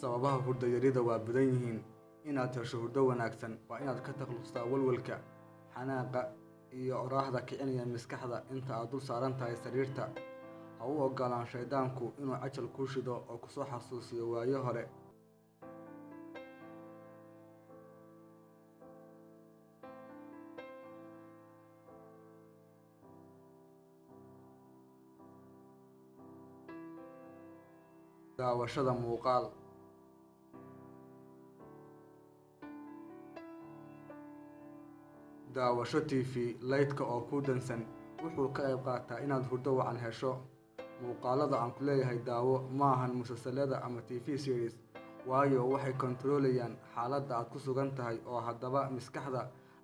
Sababaha hurdo yarida waa badan yihiin. Inaad hesho hurdo wanaagsan waa inaad ka takhalustaa walwalka, xanaaqa iyo oraahda kicinaya maskaxda inta aad dul saaran tahay sariirta. Ha u ogolaan shaydaanku inuu cajal kuu shido oo ku soo xasuusiyo waayo hore. Daawashada muuqaal. Daawasho TV lightka oo ku dansan wuxuu ka qayb qaataa inaad hurdo wacan hesho. Muuqaalada aan ku leeyahay daawo maahan musalsalada ama TV series, waayo waxay kontroolayaan xaaladda aad ku sugan tahay oo haddaba maskaxda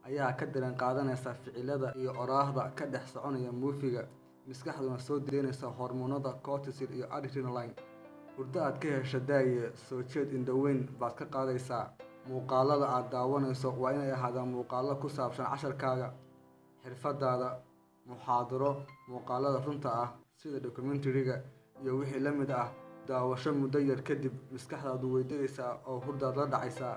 ayaa ka dareen qaadanaysa ficilada iyo oraahda ka dhex soconaya muufiga. Maskaxduna soo deynaysa hormoonada cortisol iyo adrenaline. Hurdo aad ka hesho daaye soo jeed indhaweyn baad ka qaadaysaa. Muuqaalada aad daawanayso waa inay ahaadaan muuqaallo ku saabsan casharkaaga, xirfadaada, muxaadaro, muuqaalada runta ah sida documentary-ga iyo wixii la mid ah. Daawasho muddo yar kadib maskaxdaadu way degaysaa oo hurdaad la dhacaysaa.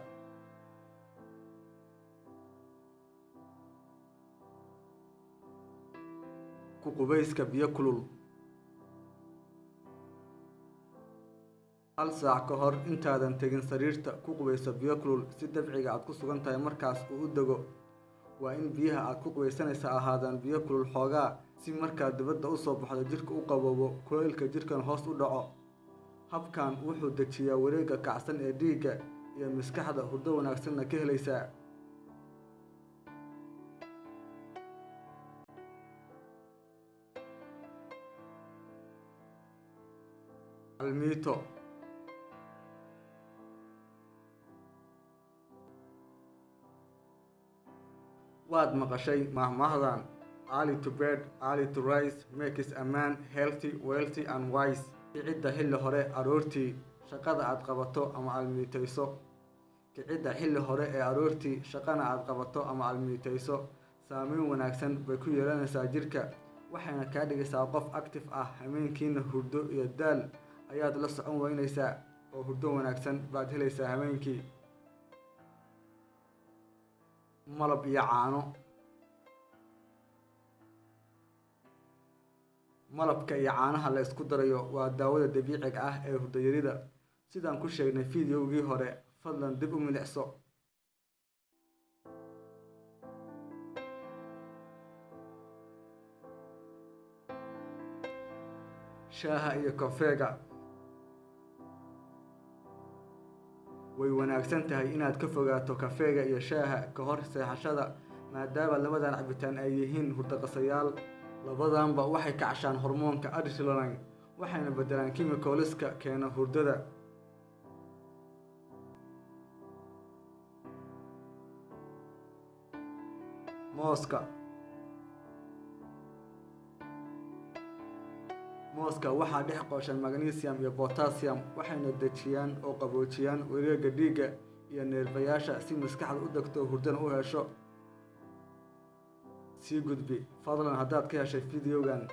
Ku qubayska biyo kulul. Hal saac ka hor intaadan tegin sariirta ku qubayso biyo kulul si dabciga aad ku sugan tahay markaas uu u dego. Waa in biyaha aad ku qubaysanaysa ahaadaan biyo kulul xoogaa si markaad dibadda u soo baxdo jirka u qaboobo, kulaylka jirkan hoos u dhaco. Habkan wuxuu dejiyaa wareegga kacsan ee dhiigga iyo maskaxda, hurdo wanaagsanna ka helaysaa. Almiito. Waad maqashay mahmahdan early to bed, early to rise makes a man healthy, wealthy and wise. Kicidda xilli hore aroortii shaqada aad qabato ama almiitayso. Kicidda xilli hore ee aroortii shaqana aad qabato ama almiitayso saameyn wanaagsan bay ku yeelanaysaa jirka, waxayna kaa dhigaysaa qof active ah. Habeenkiina hurdo iyo daal ayaad la socon weynaysaa oo hurdo wanaagsan baad helaysaa habeenkii. Malab iyo caano. Malabka iyo caanaha la isku darayo waa daawada dabiiciga ah ee hurdo yarida. Sidaan ku sheegnay fiidiyowgii hore, fadlan dib u milicso. Shaaha iyo kafeega. Way wanaagsan tahay inaad ka fogaato kafeega iyo shaaha ka hor seexashada maadaama labadan cabitaan ay yihiin hurdo qasayaal. Labadanba waxay kacashaan hormoonka adrenaline waxayna beddelaan chemicalska keena hurdada. Mooska. Mooska waxaa dhex qooshan magnesium iyo potassium, waxayna dejiyaan oo qaboojiyaan wareegga dhiigga iyo neerfayaasha si maskaxdu u degto hurdana u hesho. Sii gudbi fadlan haddaad ka heshay fiidiyowgan.